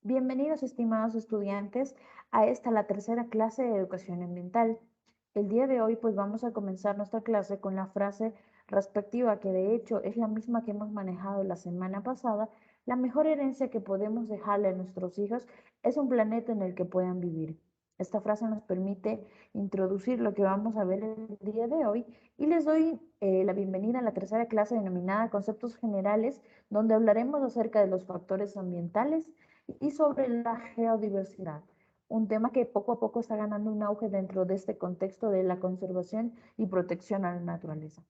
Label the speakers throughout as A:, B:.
A: Bienvenidos, estimados estudiantes, a la tercera clase de educación ambiental. El día de hoy, pues vamos a comenzar nuestra clase con la frase respectiva, que de hecho es la misma que hemos manejado la semana pasada. La mejor herencia que podemos dejarle a nuestros hijos es un planeta en el que puedan vivir. Esta frase nos permite introducir lo que vamos a ver el día de hoy y les doy la bienvenida a la tercera clase denominada Conceptos Generales, donde hablaremos acerca de los factores ambientales y sobre la geodiversidad, un tema que poco a poco está ganando un auge dentro de este contexto de la conservación y protección a la naturaleza.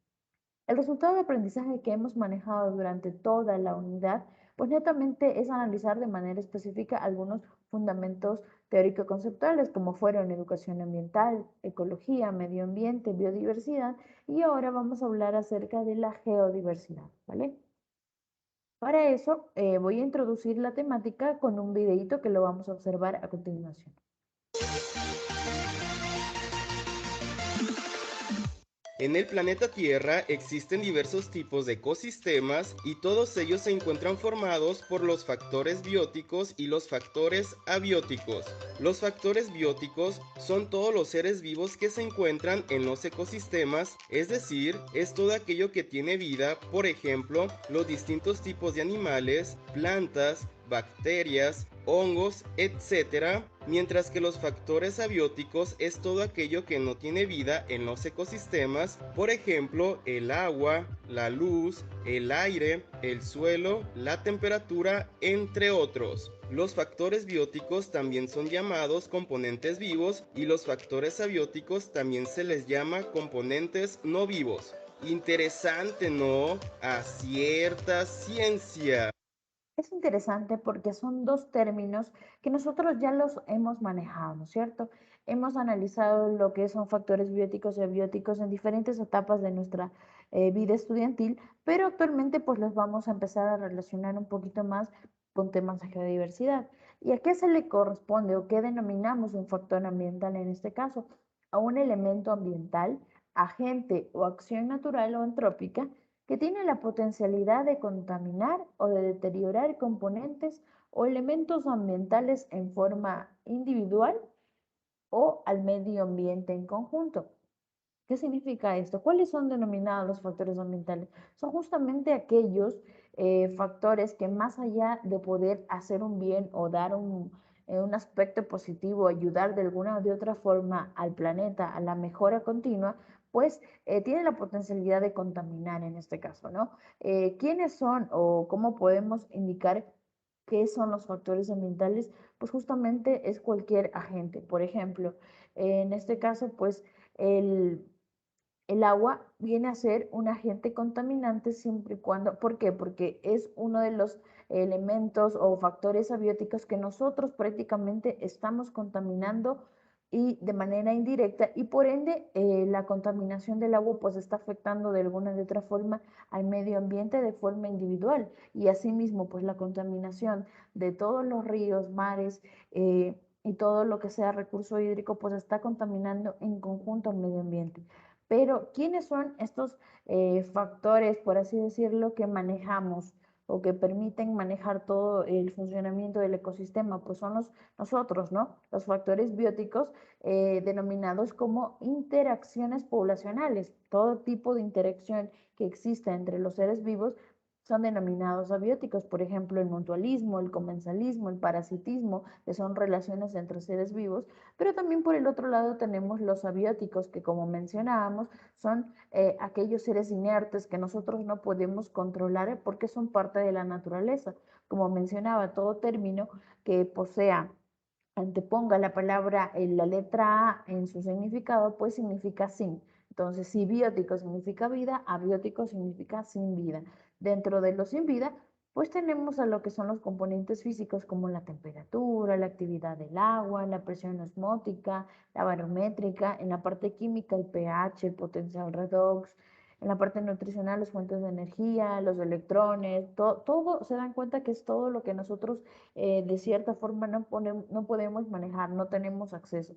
A: El resultado de aprendizaje que hemos manejado durante toda la unidad, pues netamente es analizar de manera específica algunos fundamentos teórico-conceptuales, como fueron educación ambiental, ecología, medio ambiente, biodiversidad, y ahora vamos a hablar acerca de la geodiversidad, ¿vale? Para eso voy a introducir la temática con un videito que lo vamos a observar a continuación.
B: En el planeta Tierra existen diversos tipos de ecosistemas y todos ellos se encuentran formados por los factores bióticos y los factores abióticos. Los factores bióticos son todos los seres vivos que se encuentran en los ecosistemas, es decir, es todo aquello que tiene vida, por ejemplo, los distintos tipos de animales, plantas, bacterias, hongos, etc., mientras que los factores abióticos es todo aquello que no tiene vida en los ecosistemas, por ejemplo, el agua, la luz, el aire, el suelo, la temperatura, entre otros. Los factores bióticos también son llamados componentes vivos y los factores abióticos también se les llama componentes no vivos. Interesante, ¿no? A cierta ciencia.
A: Es interesante porque son dos términos que nosotros ya los hemos manejado, ¿no es cierto? Hemos analizado lo que son factores bióticos y abióticos en diferentes etapas de nuestra vida estudiantil, pero actualmente pues los vamos a empezar a relacionar un poquito más con temas de geodiversidad. ¿Y a qué se le corresponde o qué denominamos un factor ambiental en este caso? A un elemento ambiental, agente o acción natural o antrópica que tiene la potencialidad de contaminar o de deteriorar componentes o elementos ambientales en forma individual o al medio ambiente en conjunto. ¿Qué significa esto? ¿Cuáles son denominados los factores ambientales? Son justamente aquellos factores que más allá de poder hacer un bien o dar un aspecto positivo, ayudar de alguna o de otra forma al planeta, a la mejora continua, pues tienen la potencialidad de contaminar en este caso, ¿no? ¿Quiénes son o cómo podemos indicar qué son los factores ambientales? Pues justamente es cualquier agente. Por ejemplo, en este caso, pues el el agua viene a ser un agente contaminante siempre y cuando, ¿por qué? Porque es uno de los elementos o factores abióticos que nosotros prácticamente estamos contaminando y de manera indirecta y por ende la contaminación del agua pues está afectando de alguna de otra forma al medio ambiente de forma individual y asimismo pues la contaminación de todos los ríos, mares y todo lo que sea recurso hídrico pues está contaminando en conjunto al medio ambiente. Pero, ¿quiénes son estos factores, por así decirlo, que manejamos o que permiten manejar todo el funcionamiento del ecosistema? Pues son nosotros, ¿no? Los factores bióticos denominados como interacciones poblacionales. Todo tipo de interacción que exista entre los seres vivos son denominados abióticos, por ejemplo, el mutualismo, el comensalismo, el parasitismo, que son relaciones entre seres vivos, pero también por el otro lado tenemos los abióticos, que como mencionábamos, son aquellos seres inertes que nosotros no podemos controlar porque son parte de la naturaleza. Como mencionaba, todo término que posea anteponga la palabra en la letra A en su significado, pues significa sin. Entonces, si biótico significa vida, abiótico significa sin vida. Dentro de lo sin vida, pues tenemos a lo que son los componentes físicos como la temperatura, la actividad del agua, la presión osmótica, la barométrica, en la parte química el pH, el potencial redox, en la parte nutricional las fuentes de energía, los electrones, todo se dan cuenta que es todo lo que nosotros de cierta forma no podemos manejar, no tenemos acceso.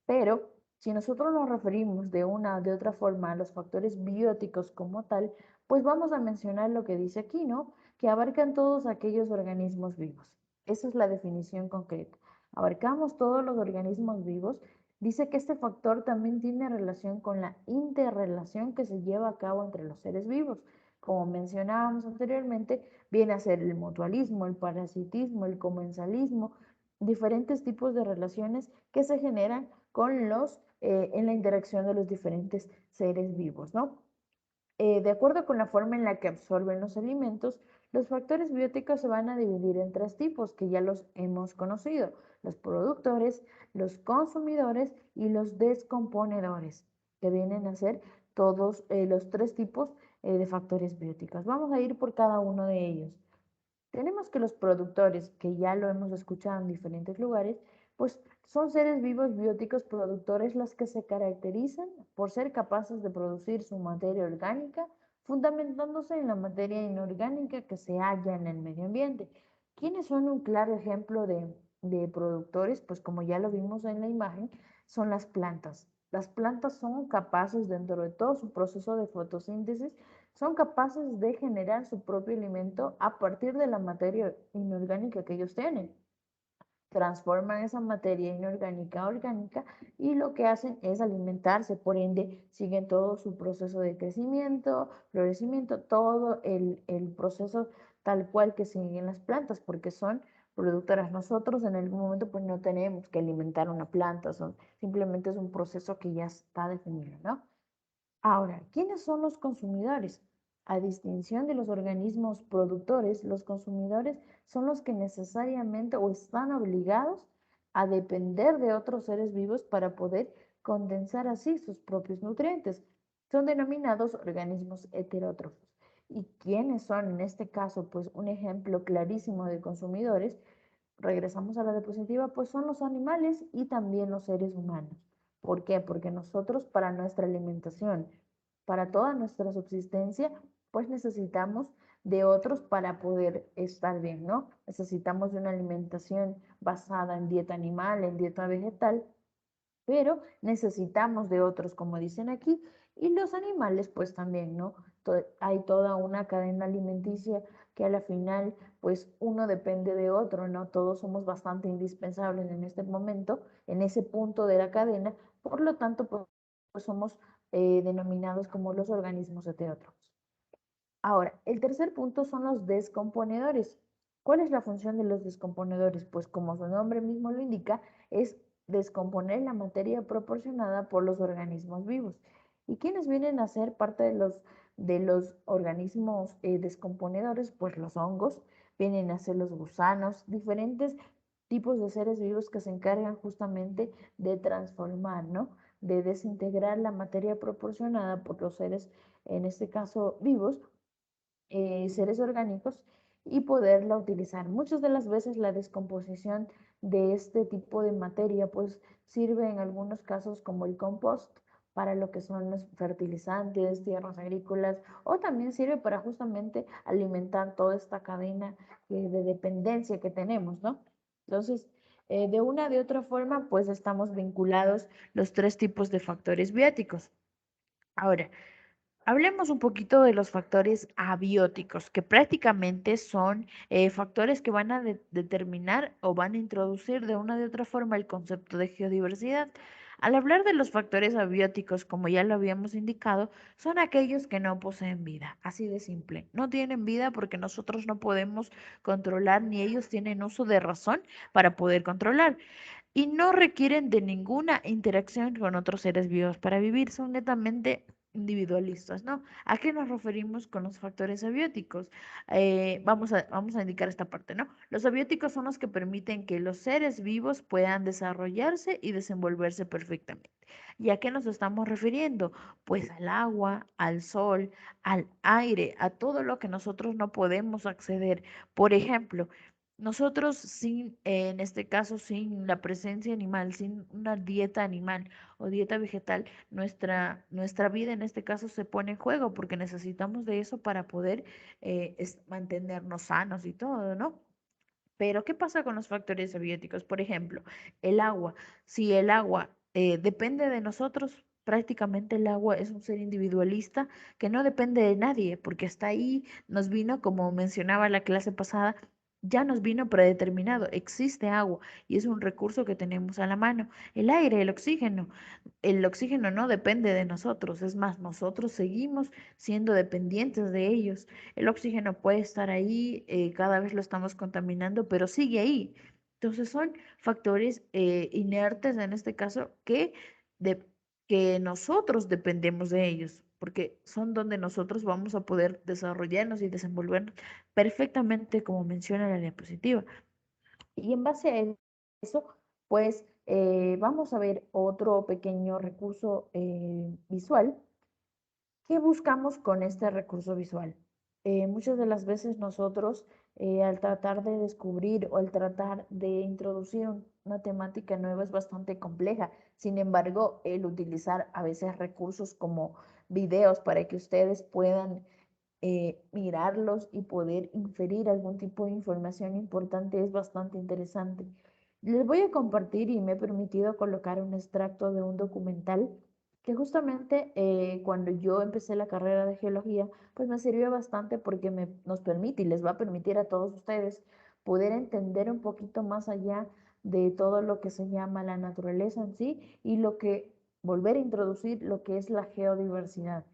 A: Pero si nosotros nos referimos de una o de otra forma a los factores bióticos como tal, pues vamos a mencionar lo que dice aquí, ¿no? Que abarcan todos aquellos organismos vivos. Esa es la definición concreta. Abarcamos todos los organismos vivos. Dice que este factor también tiene relación con la interrelación que se lleva a cabo entre los seres vivos. Como mencionábamos anteriormente, viene a ser el mutualismo, el parasitismo, el comensalismo, diferentes tipos de relaciones que se generan con en la interacción de los diferentes seres vivos, ¿no? De acuerdo con la forma en la que absorben los alimentos, los factores bióticos se van a dividir en tres tipos que ya los hemos conocido: los productores, los consumidores y los descomponedores, que vienen a ser todos los tres tipos de factores bióticos. Vamos a ir por cada uno de ellos. Tenemos que los productores, que ya lo hemos escuchado en diferentes lugares, pues son seres vivos bióticos productores los que se caracterizan por ser capaces de producir su materia orgánica, fundamentándose en la materia inorgánica que se halla en el medio ambiente. ¿Quiénes son un claro ejemplo de productores? Pues como ya lo vimos en la imagen, son las plantas. Las plantas son capaces, dentro de todo su proceso de fotosíntesis, son capaces de generar su propio alimento a partir de la materia inorgánica que ellos tienen. Transforman esa materia inorgánica a orgánica y lo que hacen es alimentarse, por ende siguen todo su proceso de crecimiento, florecimiento, todo el proceso tal cual que siguen las plantas, porque son productoras. Nosotros en algún momento pues no tenemos que alimentar una planta, simplemente es un proceso que ya está definido, ¿no? Ahora, ¿quiénes son los consumidores? A distinción de los organismos productores, los consumidores son los que necesariamente o están obligados a depender de otros seres vivos para poder condensar así sus propios nutrientes. Son denominados organismos heterótrofos. ¿Y quiénes son en este caso? Pues un ejemplo clarísimo de consumidores, regresamos a la diapositiva, pues son los animales y también los seres humanos. ¿Por qué? Porque nosotros para nuestra alimentación, para toda nuestra subsistencia, pues necesitamos de otros para poder estar bien, ¿no? Necesitamos de una alimentación basada en dieta animal, en dieta vegetal, pero necesitamos de otros, como dicen aquí, y los animales pues también, ¿no? Hay toda una cadena alimenticia que a la final pues uno depende de otro, ¿no? Todos somos bastante indispensables en este momento, en ese punto de la cadena, por lo tanto pues somos denominados como los organismos heterótrofos. Ahora, el tercer punto son los descomponedores. ¿Cuál es la función de los descomponedores? Pues como su nombre mismo lo indica, es descomponer la materia proporcionada por los organismos vivos. ¿Y quiénes vienen a ser parte de los organismos descomponedores? Pues los hongos, vienen a ser los gusanos, diferentes tipos de seres vivos que se encargan justamente de transformar, ¿no? De desintegrar la materia proporcionada por los seres, en este caso vivos, seres orgánicos, y poderla utilizar. Muchas de las veces la descomposición de este tipo de materia pues sirve en algunos casos como el compost para lo que son los fertilizantes, tierras agrícolas, o también sirve para justamente alimentar toda esta cadena de dependencia que tenemos, ¿no? Entonces, de una de otra forma, pues estamos vinculados los tres tipos de factores bióticos. Ahora, hablemos un poquito de los factores abióticos, que prácticamente son factores que van a determinar o van a introducir de una de otra forma el concepto de geodiversidad. Al hablar de los factores abióticos, como ya lo habíamos indicado, son aquellos que no poseen vida, así de simple. No tienen vida porque nosotros no podemos controlar, ni ellos tienen uso de razón para poder controlar, y no requieren de ninguna interacción con otros seres vivos para vivir, son netamente individualistas, ¿no? ¿A qué nos referimos con los factores abióticos? Vamos a indicar esta parte, ¿no? Los abióticos son los que permiten que los seres vivos puedan desarrollarse y desenvolverse perfectamente. ¿Y a qué nos estamos refiriendo? Pues al agua, al sol, al aire, a todo lo que nosotros no podemos acceder. Por ejemplo, nosotros sin, en este caso, sin la presencia animal, sin una dieta animal o dieta vegetal, nuestra vida en este caso se pone en juego porque necesitamos de eso para poder mantenernos sanos y todo, ¿no? Pero, ¿qué pasa con los factores abióticos? Por ejemplo, el agua. Si el agua depende de nosotros, prácticamente el agua es un ser individualista que no depende de nadie, porque hasta ahí nos vino, como mencionaba la clase pasada, ya nos vino predeterminado, existe agua y es un recurso que tenemos a la mano. El aire, el oxígeno no depende de nosotros, es más, nosotros seguimos siendo dependientes de ellos. El oxígeno puede estar ahí, cada vez lo estamos contaminando, pero sigue ahí. Entonces son factores inertes en este caso de, que nosotros dependemos de ellos, porque son donde nosotros vamos a poder desarrollarnos y desenvolvernos perfectamente como menciona la diapositiva. Y en base a eso, pues vamos a ver otro pequeño recurso visual. ¿Qué buscamos con este recurso visual? Muchas de las veces nosotros, al tratar de descubrir o al tratar de introducir una temática nueva es bastante compleja. Sin embargo, el utilizar a veces recursos como videos para que ustedes puedan mirarlos y poder inferir algún tipo de información importante es bastante interesante. Les voy a compartir y me he permitido colocar un extracto de un documental que justamente cuando yo empecé la carrera de geología, pues me sirvió bastante porque nos permite y les va a permitir a todos ustedes poder entender un poquito más allá de todo lo que se llama la naturaleza en sí y volver a introducir lo que es la geodiversidad,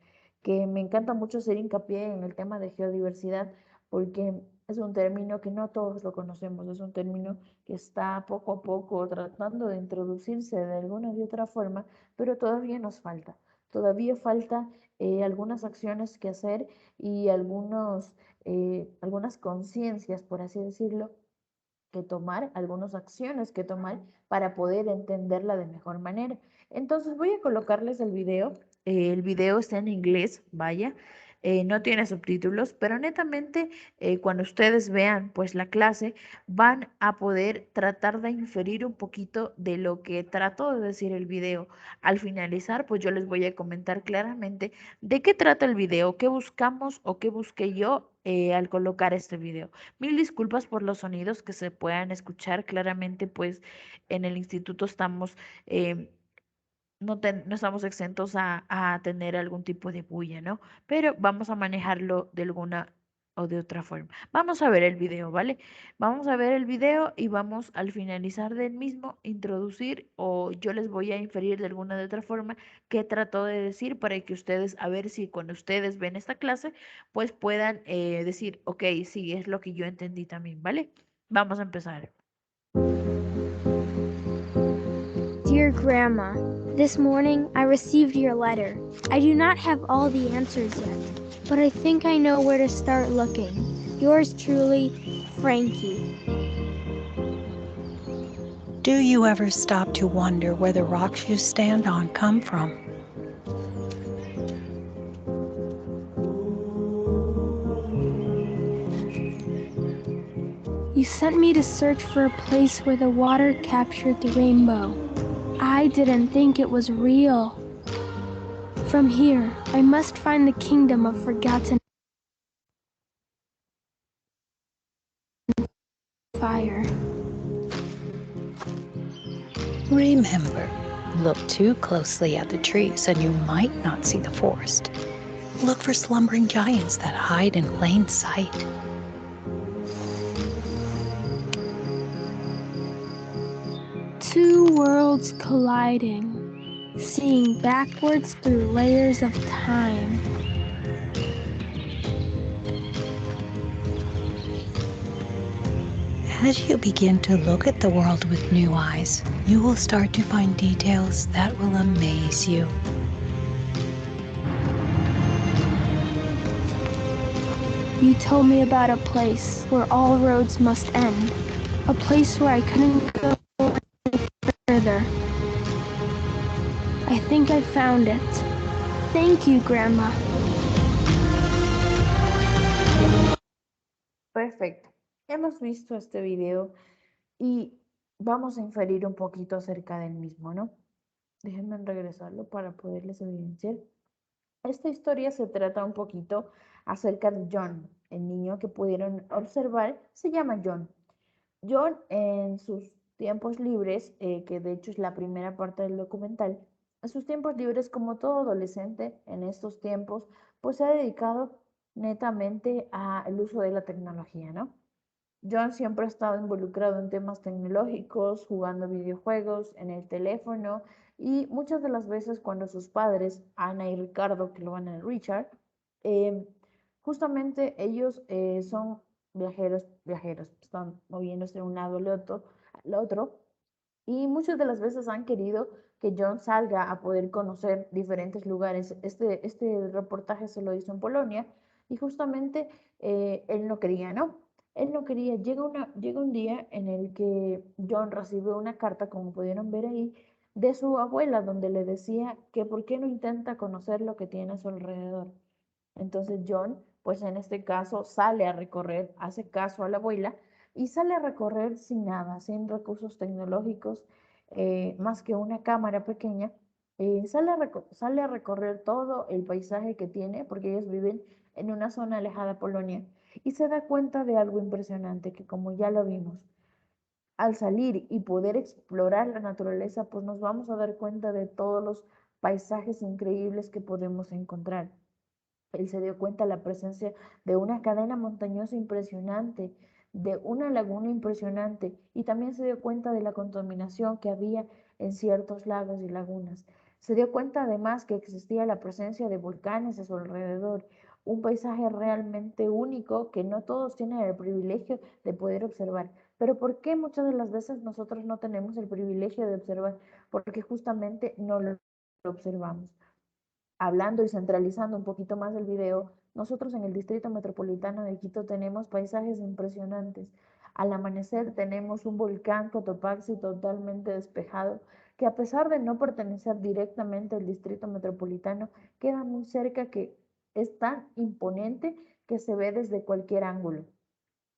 A: que me encanta mucho hacer hincapié en el tema de geodiversidad porque es un término que no todos lo conocemos, es un término que está poco a poco tratando de introducirse de alguna u otra forma, pero todavía nos falta. Todavía falta algunas acciones que hacer y algunas conciencias, por así decirlo, que tomar, algunas acciones que tomar para poder entenderla de mejor manera. Entonces voy a colocarles el video está en inglés, vaya, no tiene subtítulos, pero netamente cuando ustedes vean pues la clase van a poder tratar de inferir un poquito de lo que trató de decir el video. Al finalizar pues yo les voy a comentar claramente de qué trata el video, qué buscamos o qué busqué yo al colocar este video. Mil disculpas por los sonidos que se puedan escuchar. Claramente, pues en el instituto estamos, no estamos exentos a tener algún tipo de bulla, ¿no? Pero vamos a manejarlo de alguna o de otra forma. Vamos a ver el video, ¿vale? Vamos a ver el video y vamos al finalizar del mismo introducir o yo les voy a inferir de alguna de otra forma qué trató de decir para que ustedes, a ver si cuando ustedes ven esta clase, pues puedan decir, ok, sí, es lo que yo entendí también, ¿vale? Vamos a empezar.
C: Dear Grandma, this morning I received your letter. I do not have all the answers yet, but I think I know where to start looking. Yours truly, Frankie.
D: Do you ever stop to wonder where the rocks you stand on come from?
C: You sent me to search for a place where the water captured the rainbow. I didn't think it was real. From here, I must find the kingdom of forgotten fire.
D: Remember, look too closely at the trees and you might not see the forest. Look for slumbering giants that hide in plain sight.
C: Two worlds colliding, seeing backwards through layers of time.
D: As you begin to look at the world with new eyes, you will start to find details that will amaze you.
C: You told me about a place where all roads must end, a place where I couldn't go any further. I think I found it. Thank you, Grandma.
A: Perfecto. Hemos visto este video y vamos a inferir un poquito acerca del mismo, ¿no? Déjenme regresarlo para poderles evidenciar. Esta historia se trata un poquito acerca de John, el niño que pudieron observar, se llama John. John en sus tiempos libres, que de hecho es la primera parte del documental, en sus tiempos libres, como todo adolescente en estos tiempos, pues se ha dedicado netamente al uso de la tecnología, ¿no? John siempre ha estado involucrado en temas tecnológicos, jugando videojuegos en el teléfono y muchas de las veces cuando sus padres, Ana y Ricardo, que lo van a Richard, eh, justamente ellos son viajeros, están moviéndose de un lado al otro y muchas de las veces han querido que John salga a poder conocer diferentes lugares. Este reportaje se lo hizo en Polonia y justamente él no quería, ¿no? Él no quería. Llega un día en el que John recibe una carta, como pudieron ver ahí, de su abuela, donde le decía que por qué no intenta conocer lo que tiene a su alrededor. Entonces John, pues en este caso, sale a recorrer, hace caso a la abuela y sale a recorrer sin nada, sin recursos tecnológicos, más que una cámara pequeña. Sale a recorrer todo el paisaje que tiene, porque ellos viven en una zona alejada de Polonia, y se da cuenta de algo impresionante, que como ya lo vimos, al salir y poder explorar la naturaleza, pues nos vamos a dar cuenta de todos los paisajes increíbles que podemos encontrar. Él se dio cuenta de la presencia de una cadena montañosa impresionante, de una laguna impresionante, y también se dio cuenta de la contaminación que había en ciertos lagos y lagunas. Se dio cuenta además que existía la presencia de volcanes a su alrededor, un paisaje realmente único que no todos tienen el privilegio de poder observar. Pero ¿por qué muchas de las veces nosotros no tenemos el privilegio de observar? Porque justamente no lo observamos. Hablando y centralizando un poquito más el video, nosotros en el Distrito Metropolitano de Quito tenemos paisajes impresionantes. Al amanecer tenemos un volcán Cotopaxi totalmente despejado, que a pesar de no pertenecer directamente al Distrito Metropolitano, queda muy cerca, que es tan imponente que se ve desde cualquier ángulo.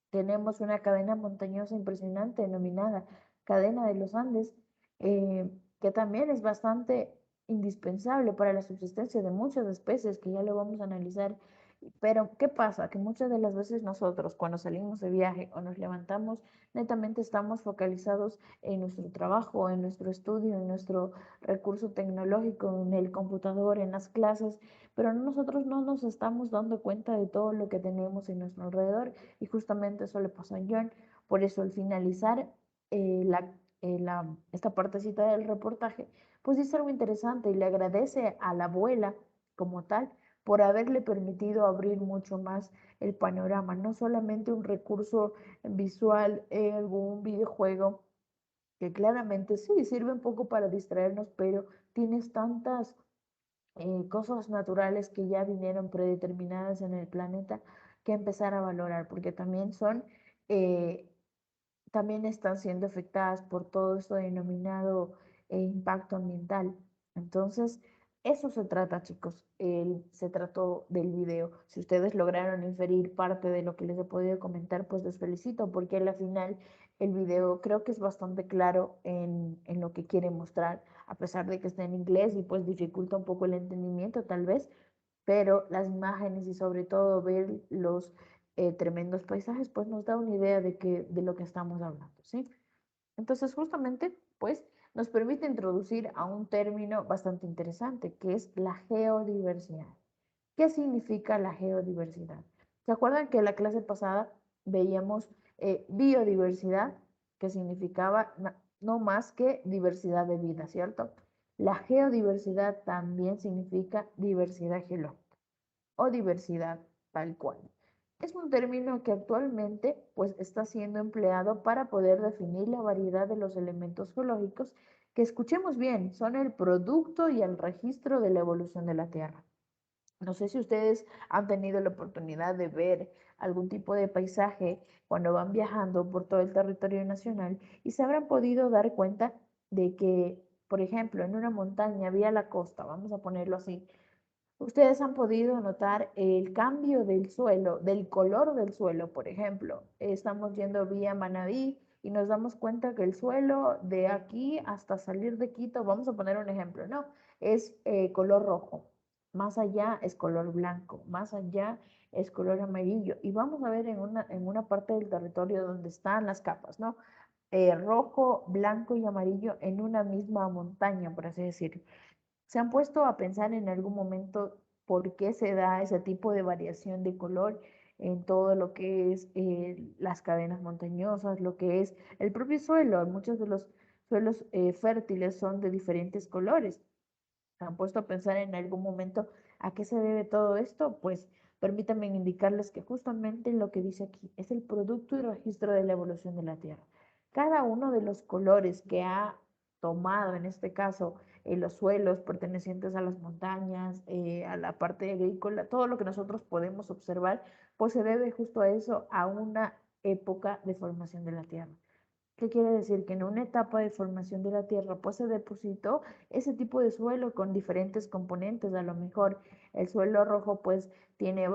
A: Tenemos una cadena montañosa impresionante denominada Cadena de los Andes, que también es bastante indispensable para la subsistencia de muchas especies que ya lo vamos a analizar. Pero, ¿qué pasa? Que muchas de las veces nosotros, cuando salimos de viaje o nos levantamos, netamente estamos focalizados en nuestro trabajo, en nuestro estudio, en nuestro recurso tecnológico, en el computador, en las clases, pero nosotros no nos estamos dando cuenta de todo lo que tenemos en nuestro alrededor, y justamente eso le pasó a John. Por eso al finalizar esta partecita del reportaje, pues dice algo interesante y le agradece a la abuela como tal por haberle permitido abrir mucho más el panorama, no solamente un recurso visual, algún videojuego, que claramente sí sirve un poco para distraernos, pero tienes tantas cosas naturales que ya vinieron predeterminadas en el planeta que empezar a valorar, porque eh, también están siendo afectadas por todo esto denominado impacto ambiental. Entonces, eso se trata, chicos. Se trató del video. Si ustedes lograron inferir parte de lo que les he podido comentar, pues les felicito, porque al final el video creo que es bastante claro en lo que quiere mostrar, a pesar de que está en inglés y pues dificulta un poco el entendimiento tal vez, pero las imágenes y sobre todo ver los tremendos paisajes, pues nos da una idea de lo que estamos hablando, ¿sí? Entonces, justamente, pues nos permite introducir a un término bastante interesante, que es la geodiversidad. ¿Qué significa la geodiversidad? ¿Se acuerdan que en la clase pasada veíamos biodiversidad, que significaba no más que diversidad de vida, ¿cierto? La geodiversidad también significa diversidad geológica o diversidad tal cual. Es un término que actualmente pues está siendo empleado para poder definir la variedad de los elementos geológicos que, escuchemos bien, son el producto y el registro de la evolución de la Tierra. No sé si ustedes han tenido la oportunidad de ver algún tipo de paisaje cuando van viajando por todo el territorio nacional y se habrán podido dar cuenta de que, por ejemplo, en una montaña vía la costa, vamos a ponerlo así, ustedes han podido notar el cambio del suelo, del color del suelo. Por ejemplo, estamos yendo vía Manabí y nos damos cuenta que el suelo de aquí hasta salir de Quito, vamos a poner un ejemplo, ¿no? Es color rojo, más allá es color blanco, más allá es color amarillo. Y vamos a ver en una parte del territorio donde están las capas, ¿no? Rojo, blanco y amarillo en una misma montaña, por así decirlo. ¿Se han puesto a pensar en algún momento por qué se da ese tipo de variación de color en todo lo que es las cadenas montañosas, lo que es el propio suelo. Muchos de los suelos fértiles son de diferentes colores. ¿Se han puesto a pensar en algún momento a qué se debe todo esto? Pues permítanme indicarles que justamente lo que dice aquí es el producto y registro de la evolución de la Tierra. Cada uno de los colores que ha tomado, en este caso, los suelos pertenecientes a las montañas, a la parte agrícola, todo lo que nosotros podemos observar, pues se debe justo a eso, a una época de formación de la Tierra. ¿Qué quiere decir? Que en una etapa de formación de la Tierra, pues se depositó ese tipo de suelo con diferentes componentes. A lo mejor el suelo rojo, pues tiene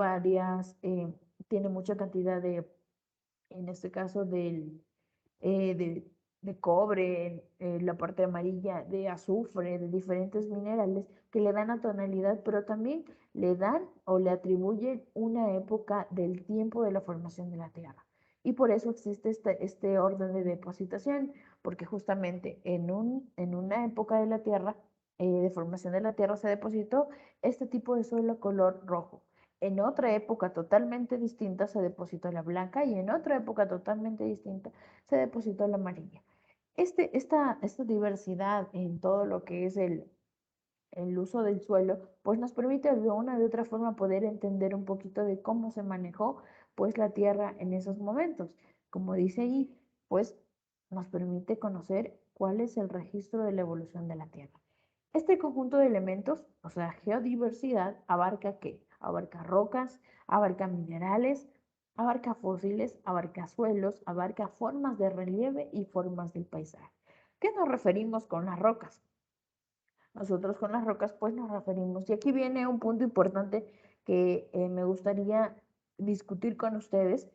A: tiene mucha cantidad en este caso, eh, de, de cobre, la parte amarilla, de azufre, de diferentes minerales que le dan la tonalidad, pero también le dan o le atribuyen una época del tiempo de la formación de la Tierra. Y por eso existe este orden de depositación, porque justamente en una época de la Tierra, de formación de la Tierra, se depositó este tipo de suelo color rojo. En otra época totalmente distinta se depositó la blanca y en otra época totalmente distinta se depositó la amarilla. Esta diversidad en todo lo que es el uso del suelo, pues nos permite de una u otra forma poder entender un poquito de cómo se manejó pues la tierra en esos momentos. Como dice ahí, pues nos permite conocer cuál es el registro de la evolución de la tierra. Este conjunto de elementos, o sea, geodiversidad, ¿abarca qué? Abarca rocas, abarca minerales, abarca fósiles, abarca suelos, abarca formas de relieve y formas del paisaje. ¿Qué nos referimos con las rocas? Nosotros con las rocas pues nos referimos, y aquí viene un punto importante que me gustaría discutir con ustedes,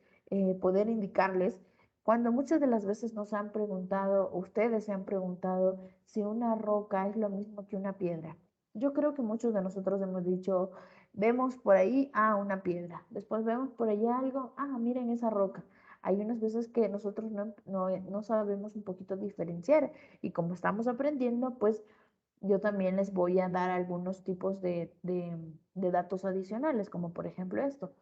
A: poder indicarles, cuando muchas de las veces nos han preguntado, ustedes se han preguntado si una roca es lo mismo que una piedra. Yo creo que muchos de nosotros hemos dicho, vemos por ahí, una piedra, después vemos por allá algo, miren esa roca. Hay unas veces que nosotros no sabemos un poquito diferenciar y como estamos aprendiendo, pues yo también les voy a dar algunos tipos de datos adicionales, como por ejemplo esto.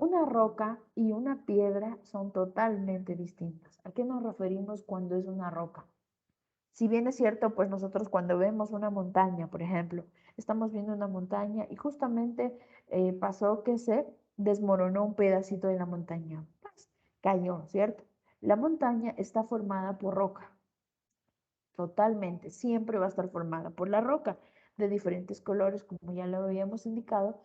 A: Una roca y una piedra son totalmente distintas. ¿A qué nos referimos cuando es una roca? Si bien es cierto, pues nosotros cuando vemos una montaña, por ejemplo, estamos viendo una montaña y justamente pasó que se desmoronó un pedacito de la montaña. Pues cayó, ¿cierto? La montaña está formada por roca. Totalmente, siempre va a estar formada por la roca de diferentes colores, como ya lo habíamos indicado.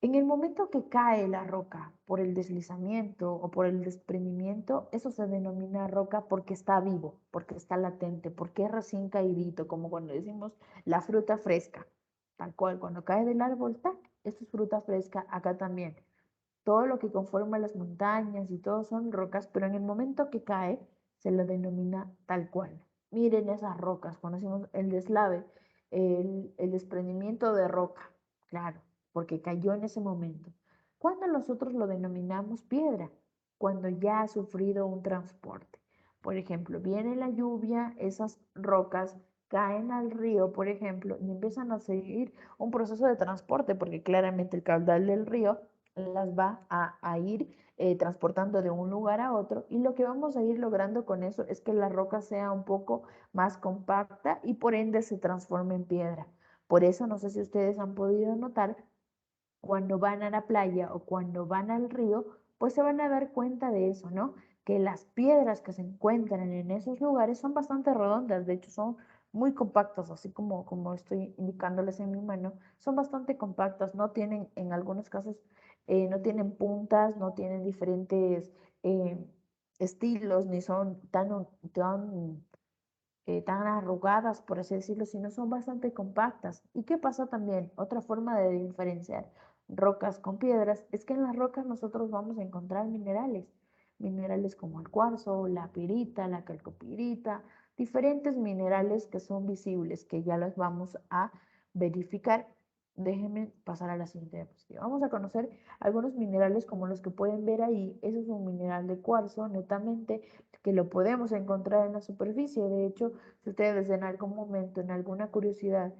A: En el momento que cae la roca por el deslizamiento o por el desprendimiento, eso se denomina roca porque está vivo, porque está latente, porque es recién caídito, como cuando decimos la fruta fresca, tal cual, cuando cae del árbol, ¡tac! Esto es fruta fresca, acá también. Todo lo que conforma las montañas y todo son rocas, pero en el momento que cae se lo denomina tal cual. Miren esas rocas, cuando decimos el deslave, el desprendimiento de roca, claro, porque cayó en ese momento. Cuando nosotros lo denominamos piedra, cuando ya ha sufrido un transporte. Por ejemplo, viene la lluvia, esas rocas caen al río, por ejemplo, y empiezan a seguir un proceso de transporte, porque claramente el caudal del río las va a ir transportando de un lugar a otro, y lo que vamos a ir logrando con eso es que la roca sea un poco más compacta y por ende se transforme en piedra. Por eso no sé si ustedes han podido notar, cuando van a la playa o cuando van al río, pues se van a dar cuenta de eso, ¿no? Que las piedras que se encuentran en esos lugares son bastante redondas, de hecho son muy compactas, así como estoy indicándoles en mi mano, son bastante compactas, no tienen, en algunos casos, no tienen puntas, no tienen diferentes eh, estilos, ni son tan arrugadas, por así decirlo, sino son bastante compactas. ¿Y qué pasa también? Otra forma de diferenciar rocas con piedras es que en las rocas nosotros vamos a encontrar minerales como el cuarzo, la pirita, la calcopirita, diferentes minerales que son visibles, que ya los vamos a verificar. Déjenme pasar a la siguiente diapositiva. Vamos a conocer algunos minerales como los que pueden ver ahí. Ese es un mineral de cuarzo, netamente, que lo podemos encontrar en la superficie. De hecho, si ustedes en algún momento, en alguna curiosidad,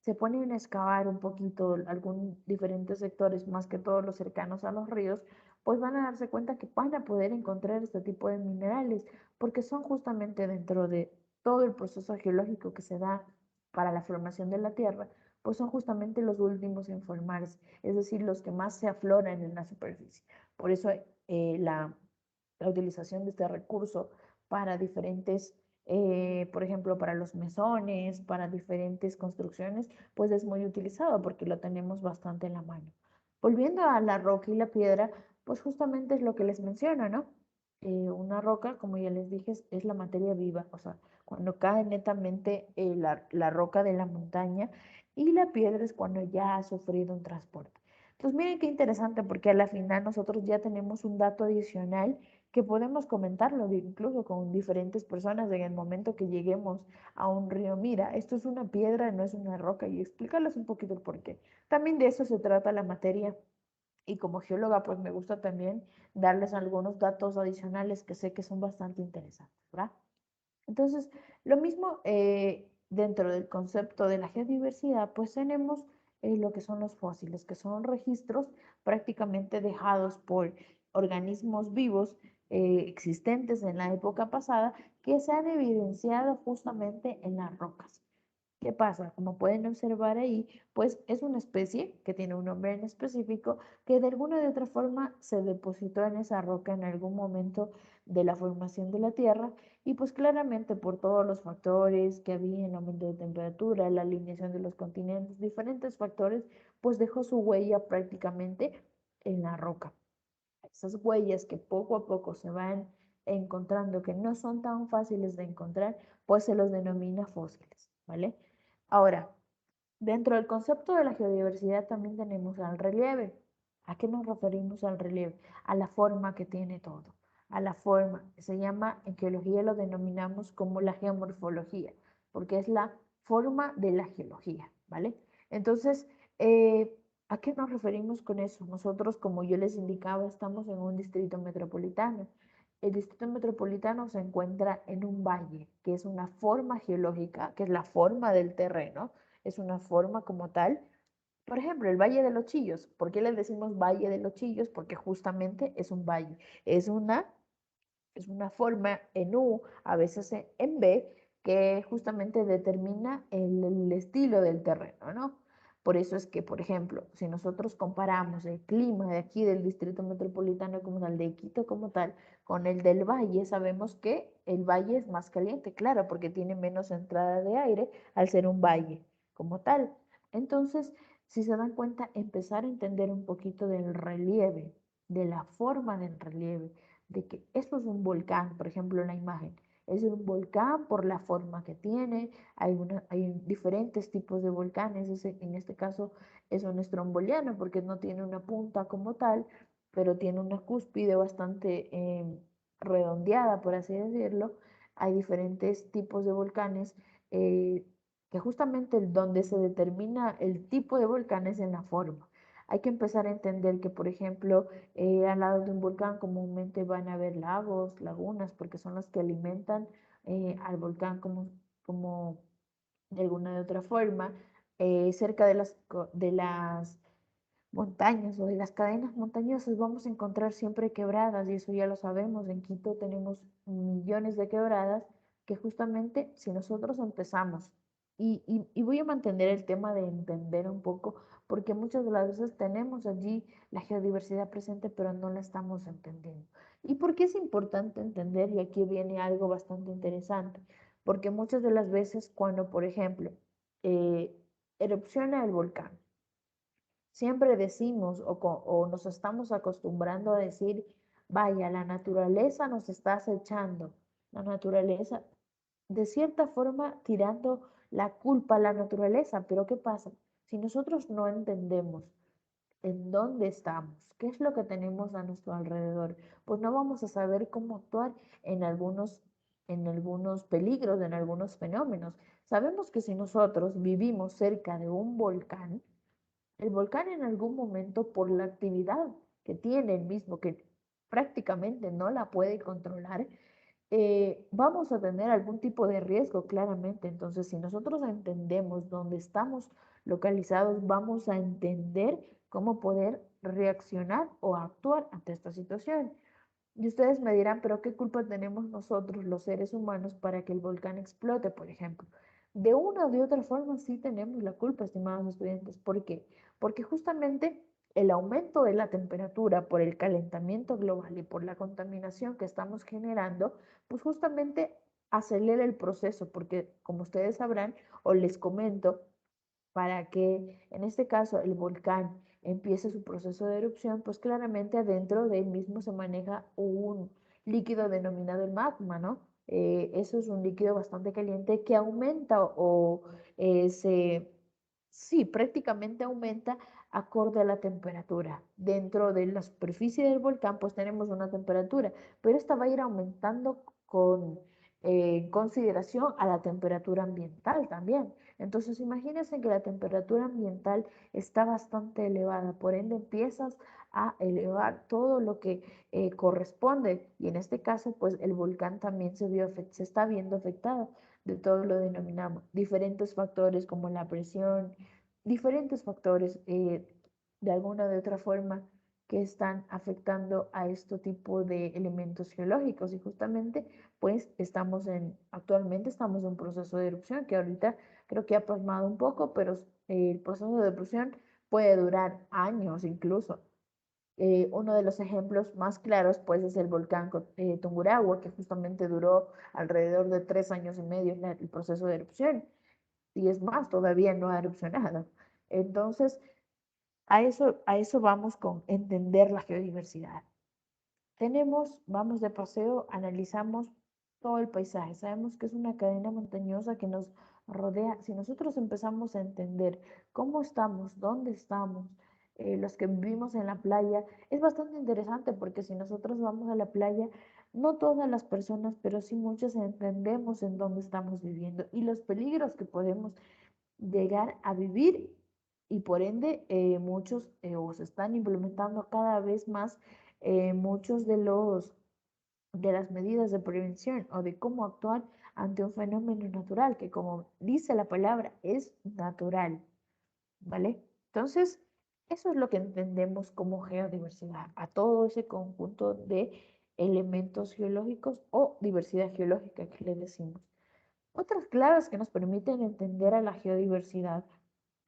A: se ponen a excavar un poquito algún diferentes sectores, más que todos los cercanos a los ríos, pues van a darse cuenta que van a poder encontrar este tipo de minerales, porque son justamente dentro de todo el proceso geológico que se da para la formación de la Tierra, pues son justamente los últimos en formarse, es decir, los que más se afloran en la superficie. Por eso la utilización de este recurso para diferentes, por ejemplo, para los mesones, para diferentes construcciones, pues es muy utilizado porque lo tenemos bastante en la mano. Volviendo a la roca y la piedra, pues justamente es lo que les menciono, ¿no? Una roca, como ya les dije, es la materia viva, o sea, cuando cae netamente la roca de la montaña, y la piedra es cuando ya ha sufrido un transporte. Entonces, miren qué interesante, porque a la final nosotros ya tenemos un dato adicional que podemos comentarlo incluso con diferentes personas en el momento que lleguemos a un río. Mira, esto es una piedra, no es una roca, y explicarles un poquito el por qué. También de eso se trata la materia. Y como geóloga, pues me gusta también darles algunos datos adicionales que sé que son bastante interesantes, ¿verdad? Entonces, lo mismo dentro del concepto de la geodiversidad, pues tenemos lo que son los fósiles, que son registros prácticamente dejados por organismos vivos existentes en la época pasada que se han evidenciado justamente en las rocas. ¿Qué pasa? Como pueden observar ahí, pues es una especie que tiene un nombre en específico que de alguna u otra forma se depositó en esa roca en algún momento de la formación de la Tierra, y pues claramente por todos los factores que había en aumento de temperatura, la alineación de los continentes, diferentes factores, pues dejó su huella prácticamente en la roca. Esas huellas que poco a poco se van encontrando, que no son tan fáciles de encontrar, pues se los denomina fósiles, ¿vale? Ahora, dentro del concepto de la geodiversidad también tenemos al relieve. ¿A qué nos referimos al relieve? A la forma que tiene todo, a la forma. Se llama, en geología lo denominamos como la geomorfología, porque es la forma de la geología, ¿vale? Entonces, ¿a qué nos referimos con eso? Nosotros, como yo les indicaba, estamos en un distrito metropolitano. El distrito metropolitano se encuentra en un valle, que es una forma geológica, que es la forma del terreno, es una forma como tal. Por ejemplo, el Valle de los Chillos. ¿Por qué le decimos Valle de los Chillos? Porque justamente es un valle, es una es una forma en U, a veces en B, que justamente determina el estilo del terreno, ¿no? Por eso es que, por ejemplo, si nosotros comparamos el clima de aquí del Distrito Metropolitano como tal, de Quito como tal, con el del valle, sabemos que el valle es más caliente, claro, porque tiene menos entrada de aire al ser un valle como tal. Entonces, si se dan cuenta, empezar a entender un poquito del relieve, de la forma del relieve, de que esto es un volcán, por ejemplo, en la imagen. Es un volcán por la forma que tiene, hay diferentes tipos de volcanes, en este caso es un estromboliano porque no tiene una punta como tal, pero tiene una cúspide bastante redondeada, por así decirlo. Hay diferentes tipos de volcanes eh, que justamente donde se determina el tipo de volcán es en la forma. Hay que empezar a entender que, por ejemplo, al lado de un volcán comúnmente van a haber lagos, lagunas, porque son las que alimentan al volcán como de alguna de otra forma. Cerca de las montañas o de las cadenas montañosas vamos a encontrar siempre quebradas, y eso ya lo sabemos. En Quito tenemos millones de quebradas que justamente si nosotros empezamos, y voy a mantener el tema de entender un poco, porque muchas de las veces tenemos allí la geodiversidad presente, pero no la estamos entendiendo. ¿Y por qué es importante entender? Y aquí viene algo bastante interesante, porque muchas de las veces cuando, por ejemplo, eh, erupciona el volcán, siempre decimos o nos estamos acostumbrando a decir, vaya, la naturaleza nos está acechando, la naturaleza, de cierta forma tirando la culpa a la naturaleza, pero ¿qué pasa? Si nosotros no entendemos en dónde estamos, qué es lo que tenemos a nuestro alrededor, pues no vamos a saber cómo actuar en algunos peligros, en algunos fenómenos. Sabemos que si nosotros vivimos cerca de un volcán, el volcán en algún momento, por la actividad que tiene el mismo, que prácticamente no la puede controlar, vamos a tener algún tipo de riesgo, claramente. Entonces, si nosotros entendemos dónde estamos localizados, vamos a entender cómo poder reaccionar o actuar ante esta situación. Y ustedes me dirán, pero ¿qué culpa tenemos nosotros, los seres humanos, para que el volcán explote, por ejemplo? De una o de otra forma sí tenemos la culpa, estimados estudiantes. ¿Por qué? Porque justamente el aumento de la temperatura por el calentamiento global y por la contaminación que estamos generando, pues justamente acelera el proceso, porque como ustedes sabrán o les comento, para que en este caso el volcán empiece su proceso de erupción, pues claramente adentro de él mismo se maneja un líquido denominado el magma, ¿no? Eso es un líquido bastante caliente que aumenta sí, prácticamente aumenta acorde a la temperatura. Dentro de la superficie del volcán, pues tenemos una temperatura, pero esta va a ir aumentando con consideración a la temperatura ambiental también. Entonces, imagínense que la temperatura ambiental está bastante elevada, por ende empiezas a elevar todo lo que corresponde y en este caso, pues el volcán también se está viendo afectado de todo lo denominamos, diferentes factores como la presión, diferentes factores de alguna de otra forma que están afectando a este tipo de elementos geológicos y justamente pues actualmente estamos en un proceso de erupción que ahorita creo que ha pasmado un poco, pero el proceso de erupción puede durar años incluso. Uno de los ejemplos más claros pues es el volcán Tungurahua, que justamente duró alrededor de 3 años y medio el proceso de erupción y es más, todavía no ha erupcionado. Entonces, a eso vamos con entender la geodiversidad. Vamos de paseo, analizamos todo el paisaje, sabemos que es una cadena montañosa que nos rodea. Si nosotros empezamos a entender cómo estamos, dónde estamos, los que vivimos en la playa, es bastante interesante porque si nosotros vamos a la playa, no todas las personas, pero sí muchas entendemos en dónde estamos viviendo y los peligros que podemos llegar a vivir y por ende muchos o se están implementando cada vez más muchos de las medidas de prevención o de cómo actuar ante un fenómeno natural que como dice la palabra es natural, ¿vale? Entonces, eso es lo que entendemos como geodiversidad, a todo ese conjunto de elementos geológicos o diversidad geológica que le decimos. Otras claves que nos permiten entender a la geodiversidad,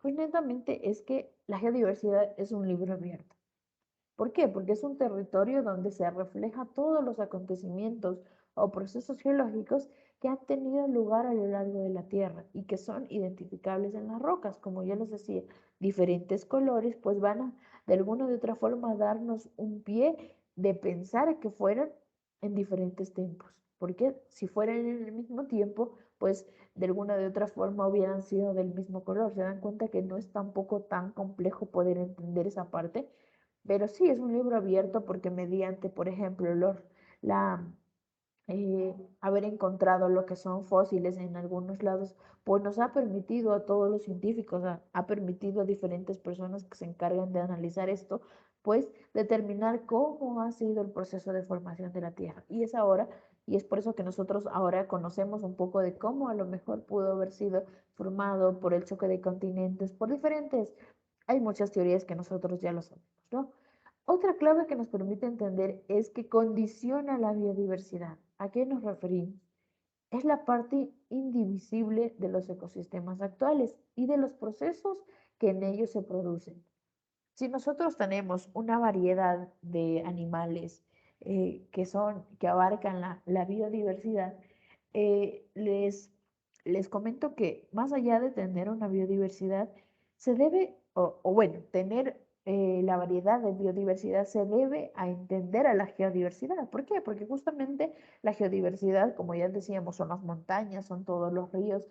A: pues netamente es que la geodiversidad es un libro abierto. ¿Por qué? Porque es un territorio donde se refleja todos los acontecimientos o procesos geológicos que han tenido lugar a lo largo de la Tierra y que son identificables en las rocas. Como ya les decía, diferentes colores pues van a de alguna u otra forma darnos un pie de pensar que fueran en diferentes tiempos. Porque si fueran en el mismo tiempo, pues de alguna u otra forma hubieran sido del mismo color. Se dan cuenta que no es tampoco tan complejo poder entender esa parte, pero sí es un libro abierto porque mediante, por ejemplo, la, haber encontrado lo que son fósiles en algunos lados, pues nos ha permitido a todos los científicos, ha permitido a diferentes personas que se encargan de analizar esto, pues determinar cómo ha sido el proceso de formación de la Tierra. Y es por eso que nosotros ahora conocemos un poco de cómo a lo mejor pudo haber sido formado por el choque de continentes, por diferentes, hay muchas teorías que nosotros ya lo sabemos, ¿no? Otra clave que nos permite entender es que condiciona la biodiversidad. ¿A qué nos referimos? Es la parte indivisible de los ecosistemas actuales y de los procesos que en ellos se producen. Si nosotros tenemos una variedad de animales que abarcan la biodiversidad, les comento que más allá de tener una biodiversidad, se debe, o bueno, tener la variedad de biodiversidad se debe a entender a la geodiversidad. ¿Por qué? Porque justamente la geodiversidad, como ya decíamos, son las montañas, son todos los ríos,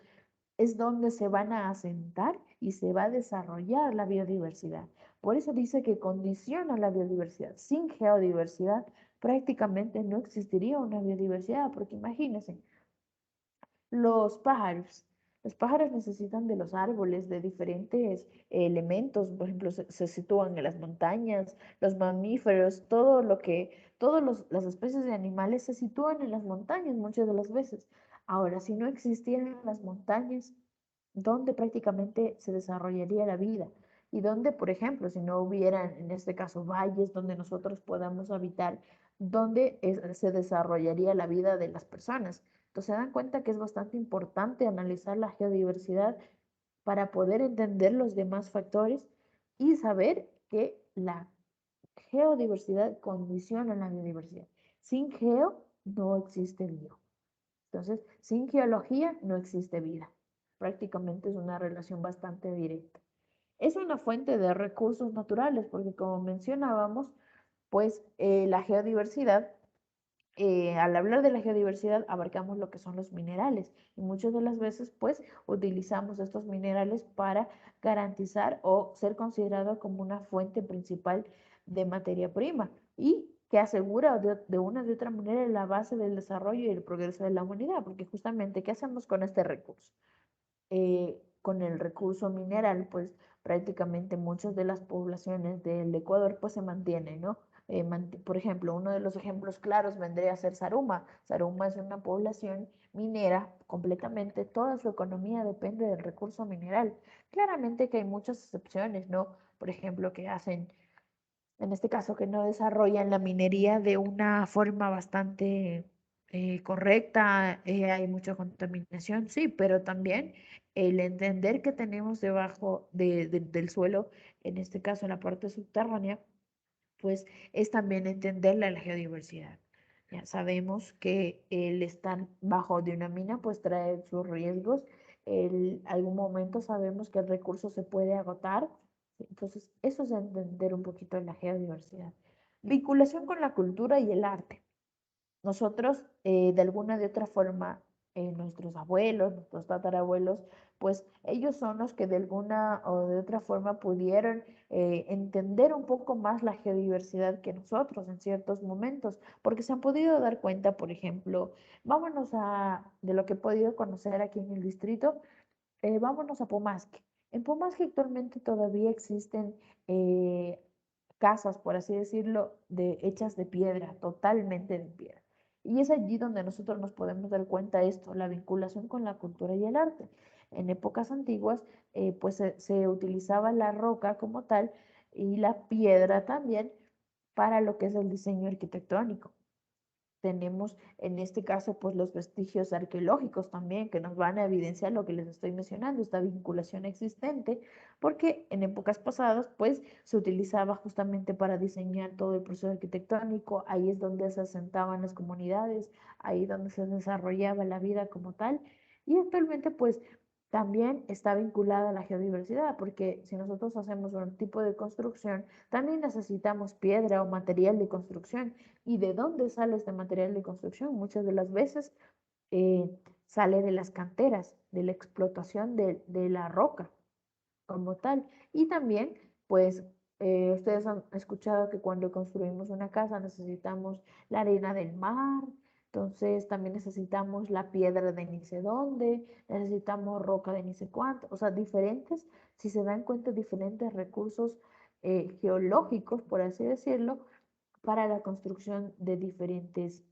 A: es donde se van a asentar y se va a desarrollar la biodiversidad. Por eso dice que condiciona la biodiversidad. Sin geodiversidad prácticamente no existiría una biodiversidad, porque imagínense, los pájaros. Los pájaros necesitan de los árboles, de diferentes elementos, por ejemplo, se sitúan en las montañas, los mamíferos, todas las especies de animales se sitúan en las montañas muchas de las veces. Ahora, si no existieran las montañas, donde prácticamente se desarrollaría la vida y donde, por ejemplo, si no hubieran, en este caso, valles donde nosotros podamos habitar, donde se desarrollaría la vida de las personas. Entonces se dan cuenta que es bastante importante analizar la geodiversidad para poder entender los demás factores y saber que la geodiversidad condiciona la biodiversidad. Sin geo no existe bio. Entonces, sin geología no existe vida. Prácticamente es una relación bastante directa. Es una fuente de recursos naturales porque como mencionábamos, pues la geodiversidad, al hablar de la geodiversidad abarcamos lo que son los minerales y muchas de las veces pues utilizamos estos minerales para garantizar o ser considerado como una fuente principal de materia prima y que asegura de una de otra manera la base del desarrollo y el progreso de la humanidad, porque justamente, ¿qué hacemos con este recurso? Con el recurso mineral, pues prácticamente muchas de las poblaciones del Ecuador pues se mantienen, ¿no? Por ejemplo, uno de los ejemplos claros vendría a ser Zaruma. Zaruma es una población minera completamente, toda su economía depende del recurso mineral. Claramente que hay muchas excepciones, ¿no? Por ejemplo, que hacen, en este caso, que no desarrollan la minería de una forma bastante correcta, hay mucha contaminación, sí, pero también el entender que tenemos debajo del suelo, en este caso en la parte subterránea, pues es también entender la geodiversidad. Ya sabemos que el estar bajo de una mina pues trae sus riesgos. Algún momento sabemos que el recurso se puede agotar. Entonces, eso es entender un poquito de la geodiversidad. Vinculación con la cultura y el arte. Nosotros, de alguna de otra forma, nuestros abuelos, nuestros tatarabuelos, pues ellos son los que de alguna o de otra forma pudieron entender un poco más la geodiversidad que nosotros en ciertos momentos, porque se han podido dar cuenta, por ejemplo, vámonos de lo que he podido conocer aquí en el distrito, vámonos a Pomasque. En Pomasque actualmente todavía existen eh, casas, por así decirlo, hechas de piedra, totalmente de piedra. Y es allí donde nosotros nos podemos dar cuenta de esto, la vinculación con la cultura y el arte. En épocas antiguas, pues se utilizaba la roca como tal y la piedra también para lo que es el diseño arquitectónico. Tenemos en este caso pues los vestigios arqueológicos también que nos van a evidenciar lo que les estoy mencionando, esta vinculación existente, porque en épocas pasadas pues se utilizaba justamente para diseñar todo el proceso arquitectónico, ahí es donde se asentaban las comunidades, ahí donde se desarrollaba la vida como tal, y actualmente pues también está vinculada a la geodiversidad, porque si nosotros hacemos un tipo de construcción, también necesitamos piedra o material de construcción. ¿Y de dónde sale este material de construcción? Muchas de las veces eh, sale de las canteras, de la explotación de la roca como tal. Y también, pues, ustedes han escuchado que cuando construimos una casa necesitamos la arena del mar, entonces también necesitamos la piedra de ni sé dónde, necesitamos roca de ni sé cuánto, o sea, diferentes, si se dan cuenta, diferentes recursos geológicos, por así decirlo, para la construcción de diferentes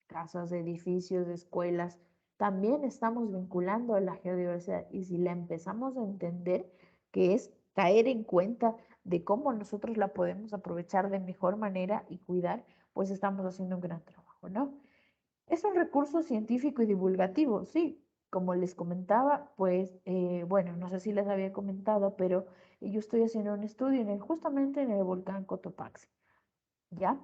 A: casas, edificios, escuelas. También estamos vinculando a la geodiversidad y si la empezamos a entender, que es caer en cuenta de cómo nosotros la podemos aprovechar de mejor manera y cuidar, pues estamos haciendo un gran trabajo, ¿no? Es un recurso científico y divulgativo, sí. Como les comentaba, pues, bueno, no sé si les había comentado, pero yo estoy haciendo un estudio justamente en el volcán Cotopaxi. ¿Ya?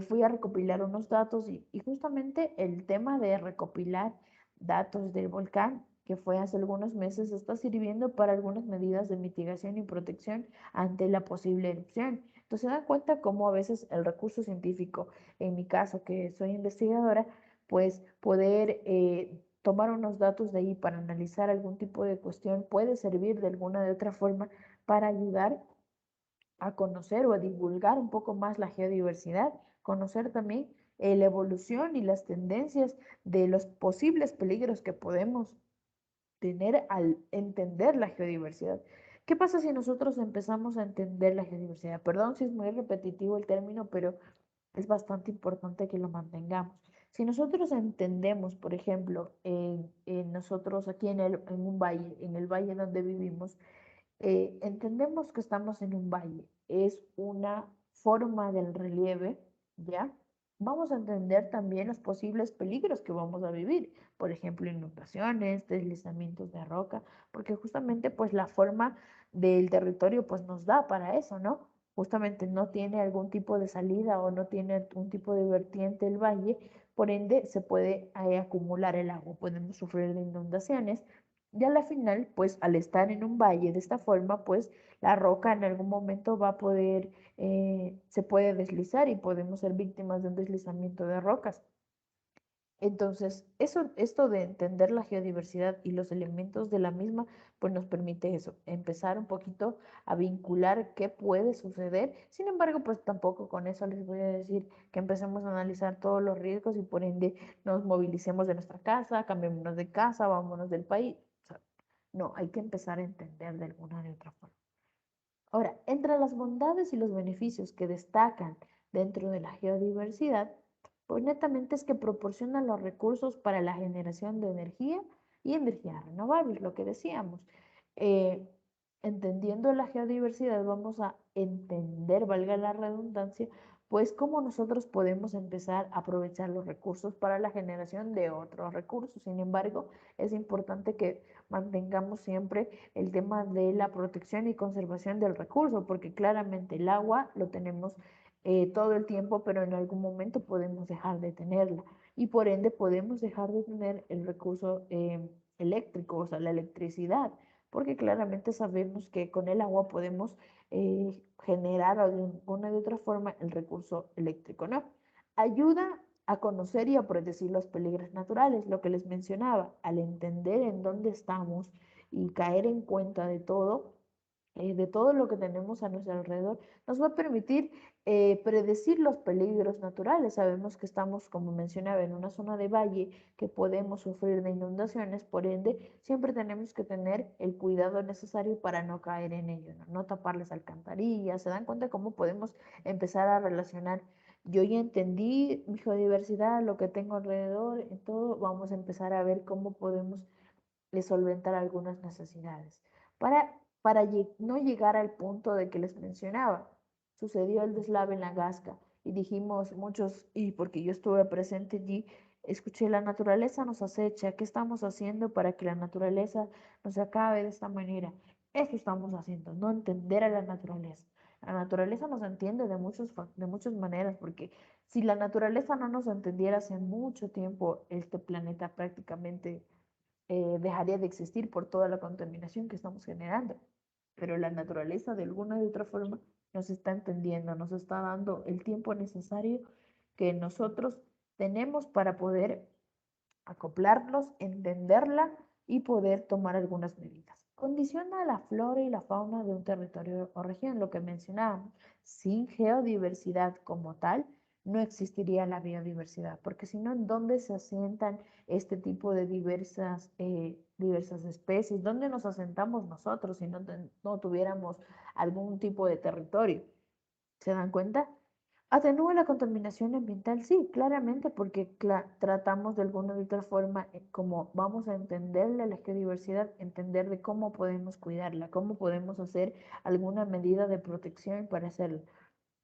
A: Fui a recopilar unos datos y justamente el tema de recopilar datos del volcán, que fue hace algunos meses, está sirviendo para algunas medidas de mitigación y protección ante la posible erupción. Entonces se dan cuenta cómo a veces el recurso científico, en mi caso que soy investigadora, pues poder tomar unos datos de ahí para analizar algún tipo de cuestión puede servir de alguna de otra forma para ayudar a conocer o a divulgar un poco más la geodiversidad, conocer también la evolución y las tendencias de los posibles peligros que podemos tener al entender la geodiversidad. ¿Qué pasa si nosotros empezamos a entender la geodiversidad? Perdón si es muy repetitivo el término, pero es bastante importante que lo mantengamos. Si nosotros entendemos, por ejemplo, nosotros aquí en un valle, en el valle donde vivimos, entendemos que estamos en un valle, es una forma del relieve, ¿ya? Vamos a entender también los posibles peligros que vamos a vivir, por ejemplo, inundaciones, deslizamientos de roca, porque justamente pues la forma del territorio pues nos da para eso, ¿no? Justamente no tiene algún tipo de salida o no tiene un tipo de vertiente el valle, por ende se puede acumular el agua, podemos sufrir de inundaciones y a la final, pues al estar en un valle de esta forma, pues la roca en algún momento va a poder, se puede deslizar y podemos ser víctimas de un deslizamiento de rocas. Entonces, esto de entender la geodiversidad y los elementos de la misma, pues nos permite eso, empezar un poquito a vincular qué puede suceder. Sin embargo, pues tampoco con eso les voy a decir que empecemos a analizar todos los riesgos y por ende nos movilicemos de nuestra casa, cambiémonos de casa, vámonos del país. O sea, no, hay que empezar a entender de alguna de otra forma. Ahora, entre las bondades y los beneficios que destacan dentro de la geodiversidad, pues netamente es que proporciona los recursos para la generación de energía y energías renovables, lo que decíamos. Eh, Entendiendo la geodiversidad, vamos a entender, valga la redundancia, pues cómo nosotros podemos empezar a aprovechar los recursos para la generación de otros recursos. Sin embargo, es importante que mantengamos siempre el tema de la protección y conservación del recurso, porque claramente el agua lo tenemos todo el tiempo, pero en algún momento podemos dejar de tenerla y por ende podemos dejar de tener el recurso eléctrico, o sea, la electricidad, porque claramente sabemos que con el agua podemos generar de alguna de otra forma el recurso eléctrico, ¿no? Ayuda a conocer y a predecir los peligros naturales, lo que les mencionaba, al entender en dónde estamos y caer en cuenta de todo lo que tenemos a nuestro alrededor, nos va a permitir predecir los peligros naturales. Sabemos que estamos, como mencionaba, en una zona de valle que podemos sufrir de inundaciones, por ende, siempre tenemos que tener el cuidado necesario para no caer en ello, no, no tapar las alcantarillas. ¿Se dan cuenta cómo podemos empezar a relacionar? Yo ya entendí mi geodiversidad, lo que tengo alrededor, en todo, vamos a empezar a ver cómo podemos solventar algunas necesidades. Para no llegar al punto de que les mencionaba, sucedió el deslave en la Gasca y dijimos muchos, y porque yo estuve presente allí, escuché, la naturaleza nos acecha, ¿qué estamos haciendo para que la naturaleza nos acabe de esta manera? Eso estamos haciendo, no entender a la naturaleza. La naturaleza nos entiende de muchas maneras, porque si la naturaleza no nos entendiera hace mucho tiempo, este planeta prácticamente dejaría de existir por toda la contaminación que estamos generando. Pero la naturaleza de alguna de otra forma nos está entendiendo, nos está dando el tiempo necesario que nosotros tenemos para poder acoplarnos, entenderla y poder tomar algunas medidas. Condiciona la flora y la fauna de un territorio o región, lo que mencionábamos. Sin geodiversidad como tal, no existiría la biodiversidad, porque si no, ¿en dónde se asientan este tipo de diversas especies? ¿Dónde nos asentamos nosotros si no tuviéramos algún tipo de territorio? ¿Se dan cuenta? ¿Atenúa la contaminación ambiental? Sí, claramente, porque tratamos de alguna u otra forma, como vamos a entenderle a la geodiversidad, entender de cómo podemos cuidarla, cómo podemos hacer alguna medida de protección para hacerlo.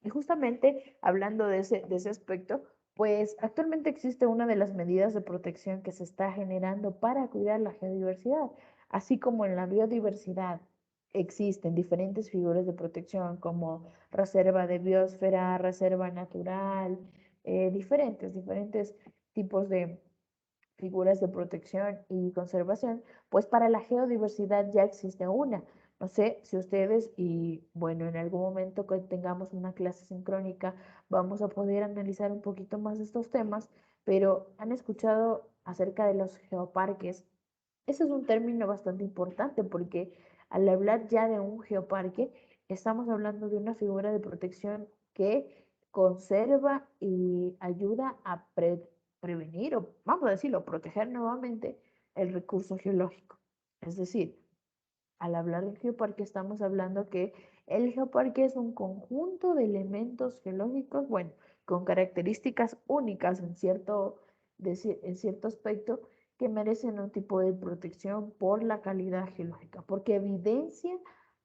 A: Y justamente hablando de ese aspecto, pues actualmente existe una de las medidas de protección que se está generando para cuidar la geodiversidad, así como en la biodiversidad existen diferentes figuras de protección como reserva de biosfera, reserva natural, diferentes tipos de figuras de protección y conservación, pues para la geodiversidad ya existe una. No sé si ustedes, y bueno, en algún momento que tengamos una clase sincrónica, vamos a poder analizar un poquito más de estos temas, pero han escuchado acerca de los geoparques. Ese es un término bastante importante porque al hablar ya de un geoparque, estamos hablando de una figura de protección que conserva y ayuda a prevenir o, vamos a decirlo, proteger nuevamente el recurso geológico. Es decir, al hablar de geoparque estamos hablando que el geoparque es un conjunto de elementos geológicos, bueno, con características únicas en cierto en cierto aspecto que merecen un tipo de protección por la calidad geológica, porque evidencia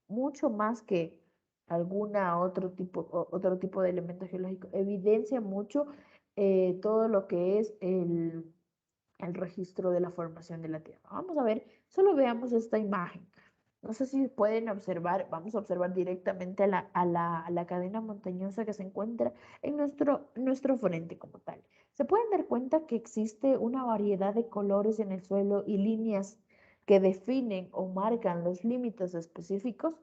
A: mucho más que alguna otro tipo de elemento geológico, evidencia mucho todo lo que es el registro de la formación de la Tierra. Vamos a ver, solo veamos esta imagen. No sé si pueden observar, vamos a observar directamente a la cadena montañosa que se encuentra en nuestro frente como tal. Se pueden dar cuenta que existe una variedad de colores en el suelo y líneas que definen o marcan los límites específicos.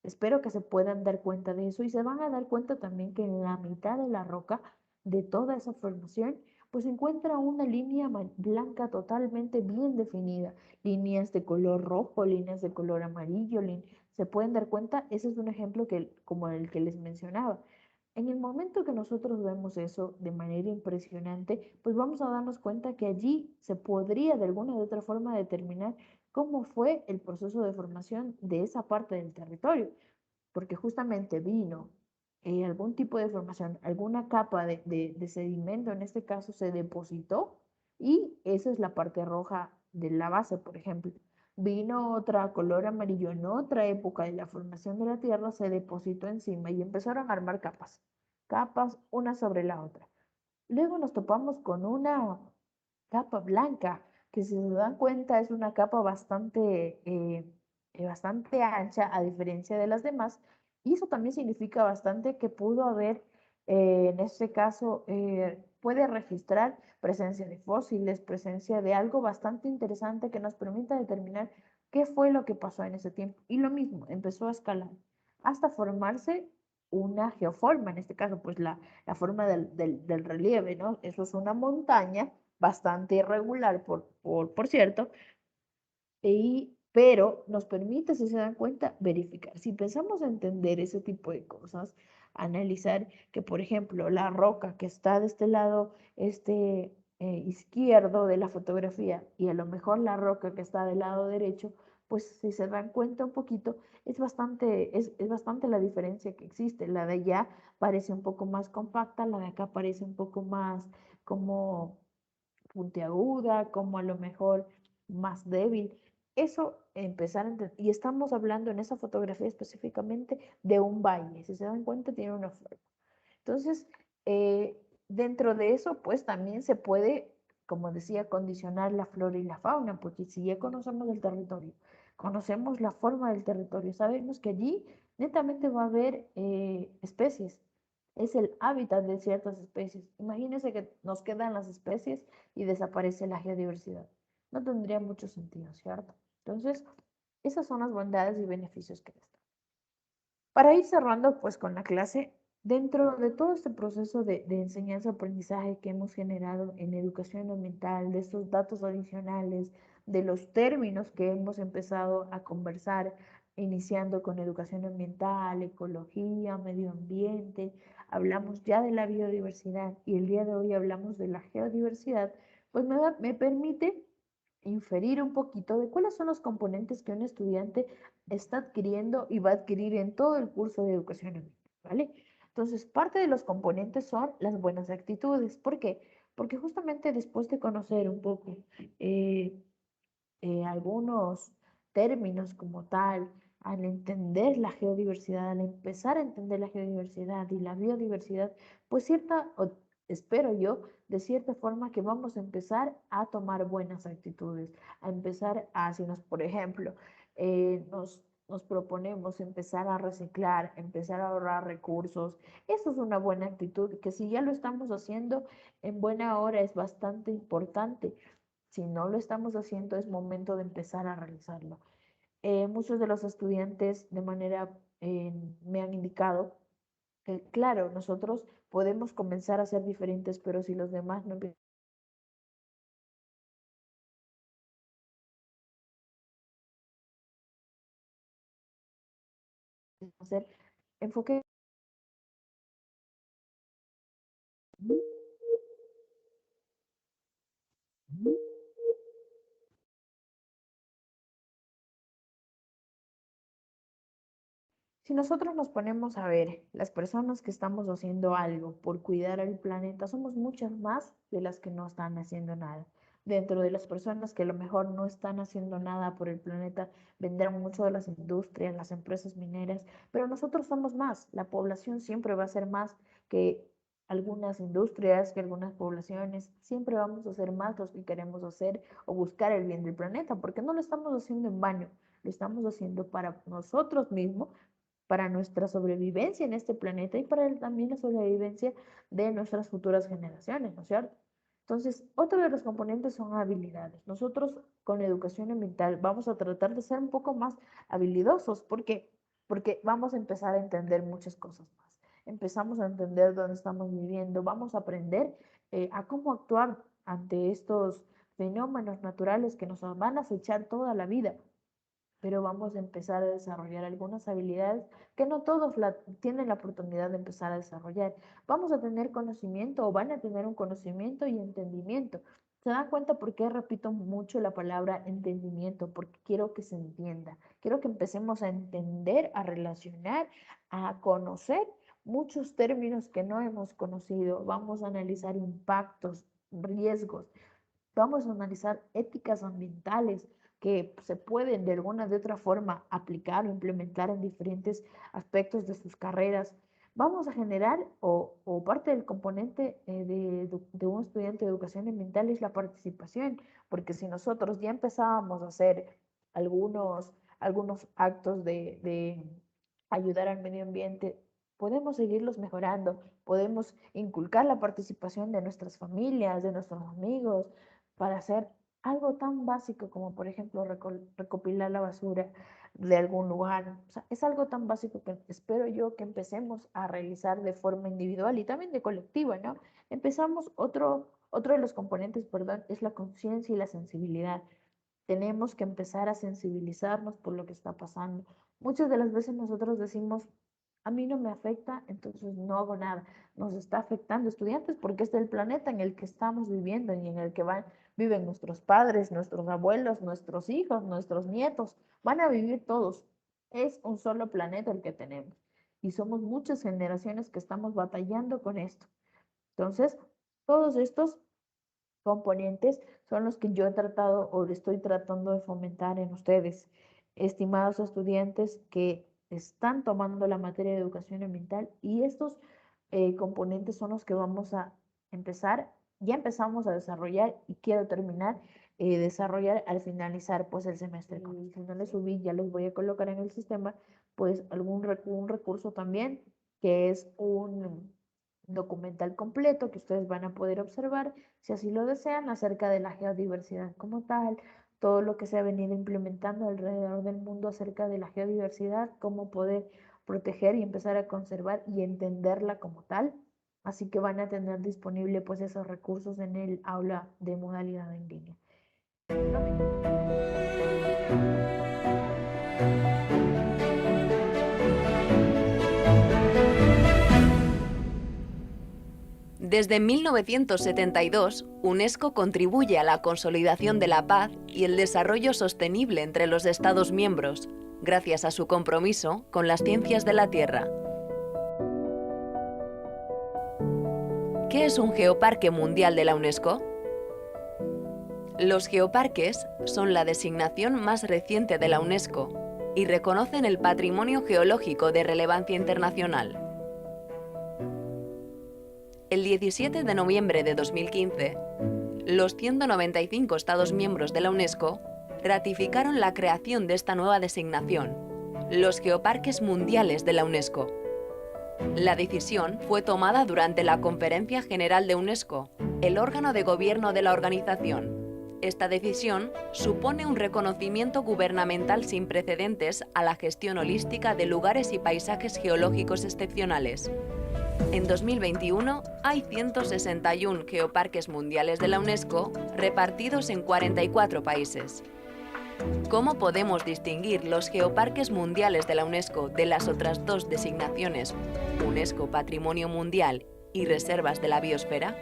A: Espero que se puedan dar cuenta de eso y se van a dar cuenta también que en la mitad de la roca de toda esa formación pues se encuentra una línea blanca totalmente bien definida, líneas de color rojo, líneas de color amarillo, se pueden dar cuenta, ese es un ejemplo que, como el que les mencionaba. En el momento que nosotros vemos eso de manera impresionante, pues vamos a darnos cuenta que allí se podría de alguna u otra forma determinar cómo fue el proceso de formación de esa parte del territorio, porque justamente vino algún tipo de formación, alguna capa de sedimento, en este caso se depositó y esa es la parte roja de la base, por ejemplo. Vino otra color amarillo en otra época de la formación de la Tierra, se depositó encima y empezaron a armar capas, capas una sobre la otra. Luego nos topamos con una capa blanca, que si se dan cuenta es una capa bastante ancha a diferencia de las demás, y eso también significa bastante que pudo haber, en este caso, puede registrar presencia de fósiles, presencia de algo bastante interesante que nos permita determinar qué fue lo que pasó en ese tiempo. Y lo mismo, empezó a escalar hasta formarse una geoforma, en este caso, pues la forma del relieve, ¿no? Eso es una montaña bastante irregular, por cierto, pero nos permite, si se dan cuenta, verificar. Si empezamos a entender ese tipo de cosas, analizar que, por ejemplo, la roca que está de este lado izquierdo de la fotografía y a lo mejor la roca que está del lado derecho, pues si se dan cuenta un poquito, es bastante la diferencia que existe. La de allá parece un poco más compacta, la de acá parece un poco más como puntiaguda, como a lo mejor más débil. Eso empezar a entender. Y estamos hablando en esa fotografía específicamente de un valle. Si se dan cuenta, tiene una forma. Entonces, dentro de eso, pues también se puede, como decía, condicionar la flora y la fauna, porque si ya conocemos el territorio, conocemos la forma del territorio, sabemos que allí netamente va a haber especies, es el hábitat de ciertas especies. Imagínense que nos quedan las especies y desaparece la geodiversidad. No tendría mucho sentido, ¿cierto? Entonces, esas son las bondades y beneficios que les da. Para ir cerrando pues con la clase, dentro de todo este proceso de enseñanza-aprendizaje que hemos generado en educación ambiental, de estos datos adicionales, de los términos que hemos empezado a conversar, iniciando con educación ambiental, ecología, medio ambiente, hablamos ya de la biodiversidad y el día de hoy hablamos de la geodiversidad, pues me permite inferir un poquito de cuáles son los componentes que un estudiante está adquiriendo y va a adquirir en todo el curso de educación ambiental, ¿vale? Entonces, parte de los componentes son las buenas actitudes. ¿Por qué? Porque justamente después de conocer un poco eh, algunos términos como tal, al entender la geodiversidad, al empezar a entender la geodiversidad y la biodiversidad, pues espero yo, de cierta forma que vamos a empezar a tomar buenas actitudes, a empezar a, si nos, por ejemplo, nos proponemos empezar a reciclar, empezar a ahorrar recursos, eso es una buena actitud que si ya lo estamos haciendo en buena hora es bastante importante. Si no lo estamos haciendo, es momento de empezar a realizarlo. Muchos de los estudiantes de manera me han indicado que, claro, nosotros podemos comenzar a ser diferentes, pero si los demás no empiezan a hacer, enfoque. Si nosotros nos ponemos a ver, las personas que estamos haciendo algo por cuidar al planeta somos muchas más de las que no están haciendo nada. Dentro de las personas que a lo mejor no están haciendo nada por el planeta, vendrán mucho de las industrias, las empresas mineras, pero nosotros somos más. La población siempre va a ser más que algunas industrias, que algunas poblaciones. Siempre vamos a ser más los que queremos hacer o buscar el bien del planeta, porque no lo estamos haciendo en vano, lo estamos haciendo para nosotros mismos, para nuestra sobrevivencia en este planeta y para también la sobrevivencia de nuestras futuras generaciones, ¿no es cierto? Entonces, otro de los componentes son habilidades. Nosotros con educación ambiental vamos a tratar de ser un poco más habilidosos. ¿Por qué? Porque vamos a empezar a entender muchas cosas más. Empezamos a entender dónde estamos viviendo, vamos a aprender a cómo actuar ante estos fenómenos naturales que nos van a acechar toda la vida, pero vamos a empezar a desarrollar algunas habilidades que no todos tienen la oportunidad de empezar a desarrollar. Vamos a tener conocimiento o van a tener un conocimiento y entendimiento. ¿Se dan cuenta por qué repito mucho la palabra entendimiento? Porque quiero que se entienda. Quiero que empecemos a entender, a relacionar, a conocer muchos términos que no hemos conocido. Vamos a analizar impactos, riesgos. Vamos a analizar éticas ambientales que se pueden de alguna de otra forma aplicar o implementar en diferentes aspectos de sus carreras. Vamos a generar, o parte del componente de un estudiante de educación ambiental es la participación, porque si nosotros ya empezábamos a hacer algunos actos de ayudar al medio ambiente, podemos seguirlos mejorando, podemos inculcar la participación de nuestras familias, de nuestros amigos, para hacer algo tan básico como, por ejemplo, recopilar la basura de algún lugar. O sea, es algo tan básico que espero yo que empecemos a realizar de forma individual y también de colectiva, ¿no? Otro de los componentes, perdón, es la conciencia y la sensibilidad. Tenemos que empezar a sensibilizarnos por lo que está pasando. Muchas de las veces nosotros decimos, a mí no me afecta, entonces no hago nada. Nos está afectando, estudiantes, porque es el planeta en el que estamos viviendo y en el que viven nuestros padres, nuestros abuelos, nuestros hijos, nuestros nietos. Van a vivir todos. Es un solo planeta el que tenemos. Y somos muchas generaciones que estamos batallando con esto. Entonces, todos estos componentes son los que yo he tratado o estoy tratando de fomentar en ustedes, estimados estudiantes que están tomando la materia de educación ambiental, y estos componentes son los que vamos a empezar, ya empezamos a desarrollar y quiero terminar desarrollar al finalizar pues el semestre. Si no les subí, ya les voy a colocar en el sistema pues un recurso también, que es un documental completo que ustedes van a poder observar, si así lo desean, acerca de la geodiversidad como tal, todo lo que se ha venido implementando alrededor del mundo acerca de la geodiversidad, cómo poder proteger y empezar a conservar y entenderla como tal. Así que van a tener disponible pues esos recursos en el aula de modalidad en línea.
E: Desde 1972, UNESCO contribuye a la consolidación de la paz y el desarrollo sostenible entre los Estados miembros, gracias a su compromiso con las ciencias de la Tierra. ¿Qué es un geoparque mundial de la UNESCO? Los geoparques son la designación más reciente de la UNESCO y reconocen el patrimonio geológico de relevancia internacional. El 17 de noviembre de 2015, los 195 Estados miembros de la UNESCO ratificaron la creación de esta nueva designación, los Geoparques Mundiales de la UNESCO. La decisión fue tomada durante la Conferencia General de UNESCO, el órgano de gobierno de la organización. Esta decisión supone un reconocimiento gubernamental sin precedentes a la gestión holística de lugares y paisajes geológicos excepcionales. En 2021 hay 161 geoparques mundiales de la UNESCO repartidos en 44 países. ¿Cómo podemos distinguir los geoparques mundiales de la UNESCO de las otras dos designaciones, UNESCO Patrimonio Mundial y Reservas de la Biosfera?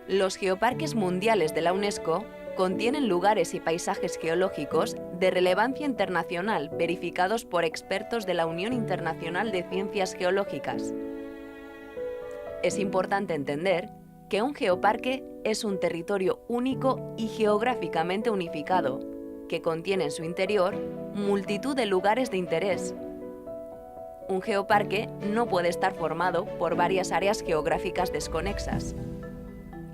E: Los geoparques mundiales de la UNESCO contienen lugares y paisajes geológicos de relevancia internacional verificados por expertos de la Unión Internacional de Ciencias Geológicas. Es importante entender que un geoparque es un territorio único y geográficamente unificado, que contiene en su interior multitud de lugares de interés. Un geoparque no puede estar formado por varias áreas geográficas desconexas.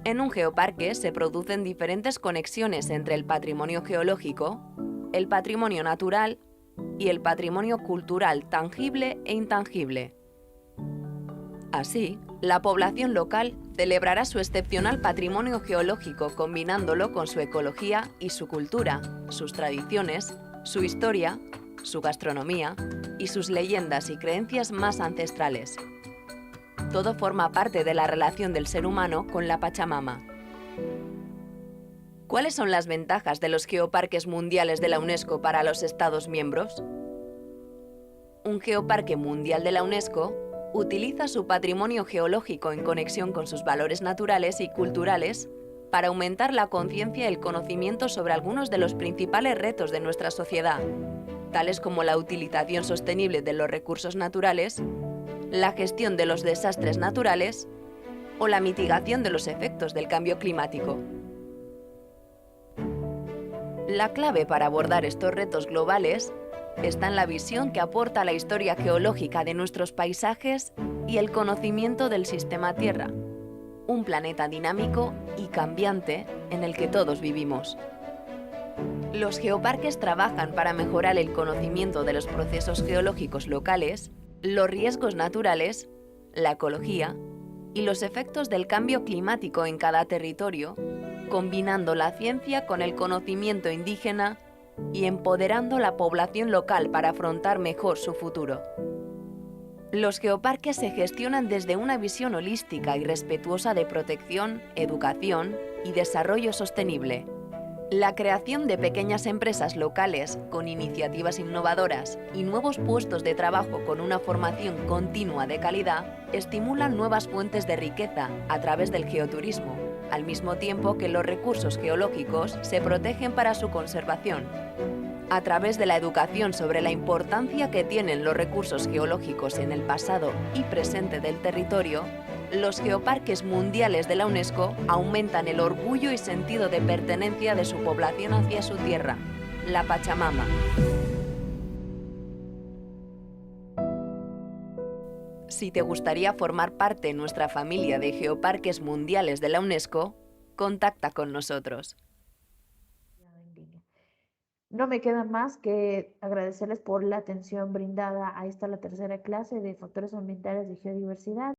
E: En un geoparque se producen diferentes conexiones entre el patrimonio geológico, el patrimonio natural y el patrimonio cultural tangible e intangible. Así, la población local celebrará su excepcional patrimonio geológico combinándolo con su ecología y su cultura, sus tradiciones, su historia, su gastronomía y sus leyendas y creencias más ancestrales. Todo forma parte de la relación del ser humano con la Pachamama. ¿Cuáles son las ventajas de los geoparques mundiales de la UNESCO para los Estados miembros? Un geoparque mundial de la UNESCO utiliza su patrimonio geológico en conexión con sus valores naturales y culturales para aumentar la conciencia y el conocimiento sobre algunos de los principales retos de nuestra sociedad, tales como la utilización sostenible de los recursos naturales, la gestión de los desastres naturales o la mitigación de los efectos del cambio climático. La clave para abordar estos retos globales está en la visión que aporta la historia geológica de nuestros paisajes y el conocimiento del sistema Tierra, un planeta dinámico y cambiante en el que todos vivimos. Los geoparques trabajan para mejorar el conocimiento de los procesos geológicos locales, los riesgos naturales, la ecología y los efectos del cambio climático en cada territorio, combinando la ciencia con el conocimiento indígena y empoderando la población local para afrontar mejor su futuro. Los geoparques se gestionan desde una visión holística y respetuosa de protección, educación y desarrollo sostenible. La creación de pequeñas empresas locales con iniciativas innovadoras y nuevos puestos de trabajo con una formación continua de calidad estimulan nuevas fuentes de riqueza a través del geoturismo, al mismo tiempo que los recursos geológicos se protegen para su conservación. A través de la educación sobre la importancia que tienen los recursos geológicos en el pasado y presente del territorio, los geoparques mundiales de la UNESCO aumentan el orgullo y sentido de pertenencia de su población hacia su tierra, la Pachamama. Si te gustaría formar parte de nuestra familia de geoparques mundiales de la UNESCO, contacta con nosotros.
A: No me queda más que agradecerles por la atención brindada a esta, la tercera clase de factores ambientales de geodiversidad.